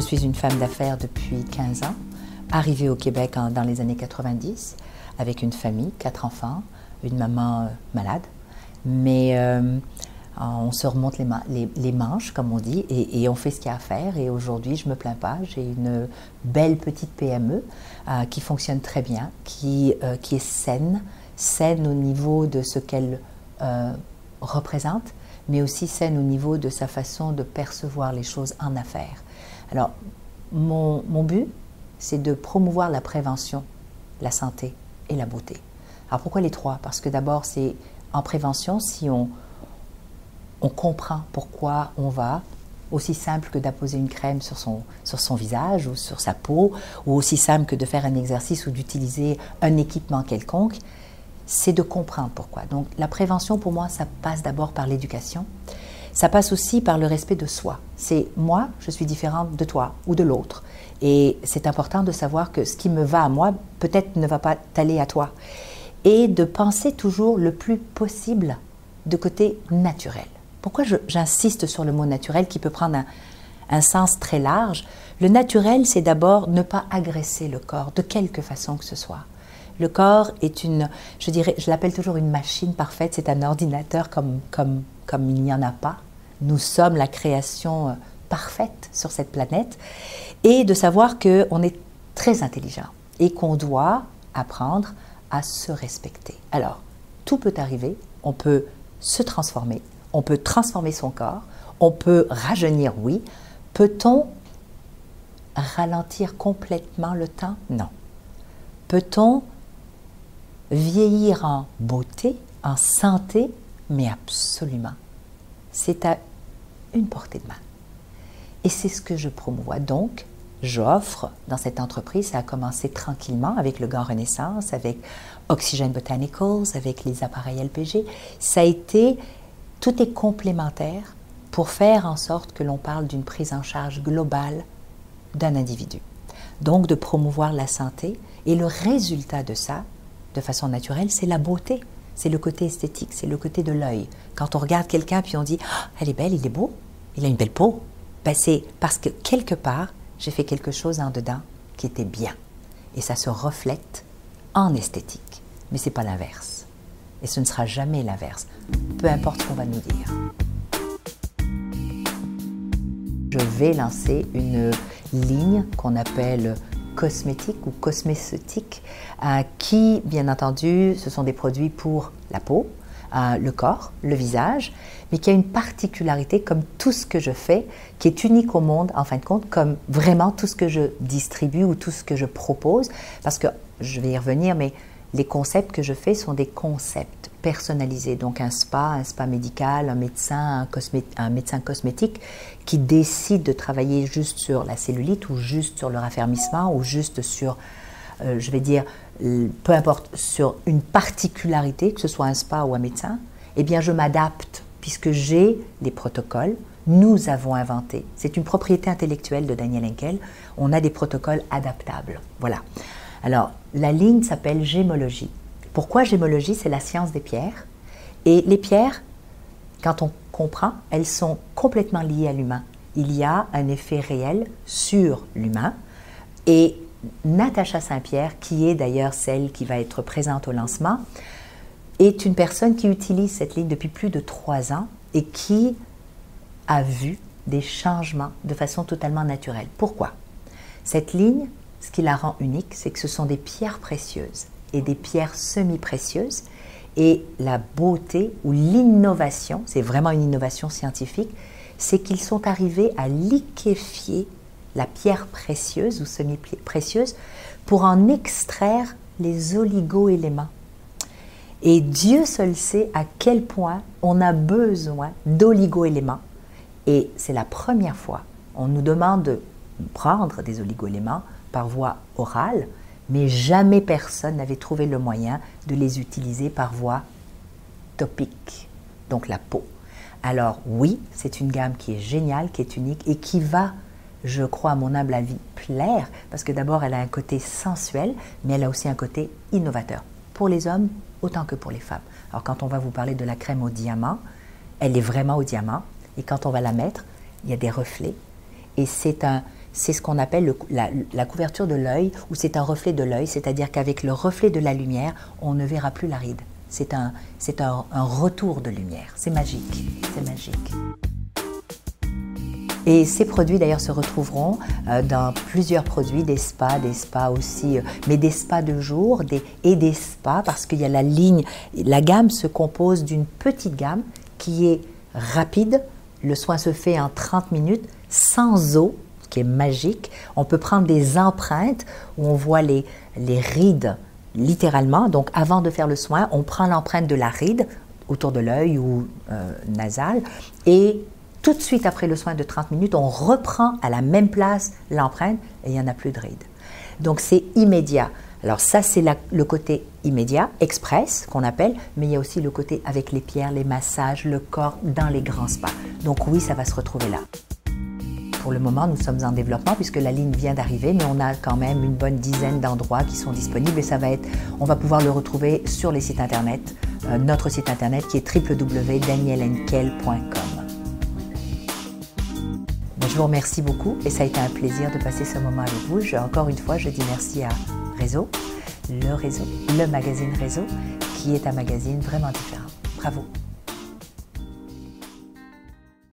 Je suis une femme d'affaires depuis 15 ans, arrivée au Québec dans les années 90, avec une famille, 4 enfants, une maman malade. Mais on se remonte les manches, comme on dit, et on fait ce qu'il y a à faire. Et aujourd'hui, je ne me plains pas. J'ai une belle petite PME qui fonctionne très bien, qui est saine au niveau de ce qu'elle représente, mais aussi saine au niveau de sa façon de percevoir les choses en affaires. Alors, mon but, c'est de promouvoir la prévention, la santé et la beauté. Alors, pourquoi les trois? Parce que d'abord, c'est en prévention, si on comprend pourquoi on va, aussi simple que d'apposer une crème sur son visage ou sur sa peau, ou aussi simple que de faire un exercice ou d'utiliser un équipement quelconque, c'est de comprendre pourquoi. Donc, la prévention, pour moi, ça passe d'abord par l'éducation. Ça passe aussi par le respect de soi. C'est moi, je suis différente de toi ou de l'autre. Et c'est important de savoir que ce qui me va à moi, peut-être ne va pas t'aller à toi. Et de penser toujours le plus possible de côté naturel. Pourquoi j'insiste sur le mot naturel qui peut prendre un sens très large? Le naturel, c'est d'abord ne pas agresser le corps de quelque façon que ce soit. Le corps est je l'appelle toujours une machine parfaite, c'est un ordinateur comme il n'y en a pas. Nous sommes la création parfaite sur cette planète. Et de savoir qu'on est très intelligent et qu'on doit apprendre à se respecter. Alors, tout peut arriver, on peut se transformer, on peut transformer son corps, on peut rajeunir, oui. Peut-on ralentir complètement le temps? Non. Peut-on vieillir en beauté, en santé? Mais absolument. C'est à une portée de main. Et c'est ce que je promouvois. Donc, j'offre dans cette entreprise, ça a commencé tranquillement avec le Gant Renaissance, avec Oxygen Botanicals, avec les appareils LPG. Tout est complémentaire pour faire en sorte que l'on parle d'une prise en charge globale d'un individu. Donc, de promouvoir la santé. Et le résultat de ça, de façon naturelle, c'est la beauté. C'est le côté esthétique, c'est le côté de l'œil. Quand on regarde quelqu'un puis on dit oh, « elle est belle, il est beau, il a une belle peau », ben c'est parce que quelque part, j'ai fait quelque chose en dedans qui était bien. Et ça se reflète en esthétique. Mais ce n'est pas l'inverse. Et ce ne sera jamais l'inverse, peu importe ce qu'on va nous dire. Je vais lancer une ligne qu'on appelle cosmétique ou cosméceutique, qui, bien entendu, ce sont des produits pour la peau, le corps, le visage, mais qui a une particularité comme tout ce que je fais, qui est unique au monde, en fin de compte, comme vraiment tout ce que je distribue ou tout ce que je propose, parce que, je vais y revenir, mais les concepts que je fais sont des concepts personnalisés, donc un spa médical, un médecin cosmétique qui décide de travailler juste sur la cellulite ou juste sur le raffermissement ou juste sur, je vais dire, peu importe, sur une particularité, que ce soit un spa ou un médecin, eh bien je m'adapte puisque j'ai des protocoles. Nous avons inventé, c'est une propriété intellectuelle de Daniel Henkel, on a des protocoles adaptables. Voilà. Alors, la ligne s'appelle Gémologie. Pourquoi Gémologie? C'est la science des pierres. Et les pierres, quand on comprend, elles sont complètement liées à l'humain. Il y a un effet réel sur l'humain. Et Natacha Saint-Pierre, qui est d'ailleurs celle qui va être présente au lancement, est une personne qui utilise cette ligne depuis plus de 3 ans et qui a vu des changements de façon totalement naturelle. Pourquoi? Cette ligne, ce qui la rend unique, c'est que ce sont des pierres précieuses et des pierres semi-précieuses. Et la beauté ou l'innovation, c'est vraiment une innovation scientifique, c'est qu'ils sont arrivés à liquéfier la pierre précieuse ou semi-précieuse pour en extraire les oligo-éléments. Et Dieu seul sait à quel point on a besoin d'oligo-éléments. Et c'est la première fois, on nous demande de prendre des oligo-éléments par voie orale, mais jamais personne n'avait trouvé le moyen de les utiliser par voie topique, donc la peau. Alors oui, c'est une gamme qui est géniale, qui est unique et qui va, je crois à mon humble avis, plaire, parce que d'abord elle a un côté sensuel, mais elle a aussi un côté innovateur, pour les hommes autant que pour les femmes. Alors quand on va vous parler de la crème au diamant, elle est vraiment au diamant, et quand on va la mettre, il y a des reflets, et c'est c'est ce qu'on appelle la couverture de l'œil, ou c'est un reflet de l'œil, c'est-à-dire qu'avec le reflet de la lumière, on ne verra plus la ride. C'est un retour de lumière. C'est magique, c'est magique. Et ces produits d'ailleurs se retrouveront dans plusieurs produits, des spas aussi, mais des spas de jour et des spas parce qu'il y a la ligne, la gamme se compose d'une petite gamme qui est rapide, le soin se fait en 30 minutes, sans eau, ce qui est magique. On peut prendre des empreintes où on voit les rides littéralement, donc avant de faire le soin, on prend l'empreinte de la ride autour de l'œil ou nasale et tout de suite après le soin de 30 minutes, on reprend à la même place l'empreinte et il n'y en a plus de rides. Donc c'est immédiat. Alors ça c'est le côté immédiat, express qu'on appelle, mais il y a aussi le côté avec les pierres, les massages, le corps dans les grands spas. Donc oui, ça va se retrouver là. Pour le moment, nous sommes en développement puisque la ligne vient d'arriver, mais on a quand même une bonne dizaine d'endroits qui sont disponibles et on va pouvoir le retrouver sur les sites internet, notre site internet qui est www.danielhenkel.com. Je vous remercie beaucoup et ça a été un plaisir de passer ce moment avec vous. Encore une fois, je dis merci à Réseau, le magazine Réseau, qui est un magazine vraiment différent. Bravo!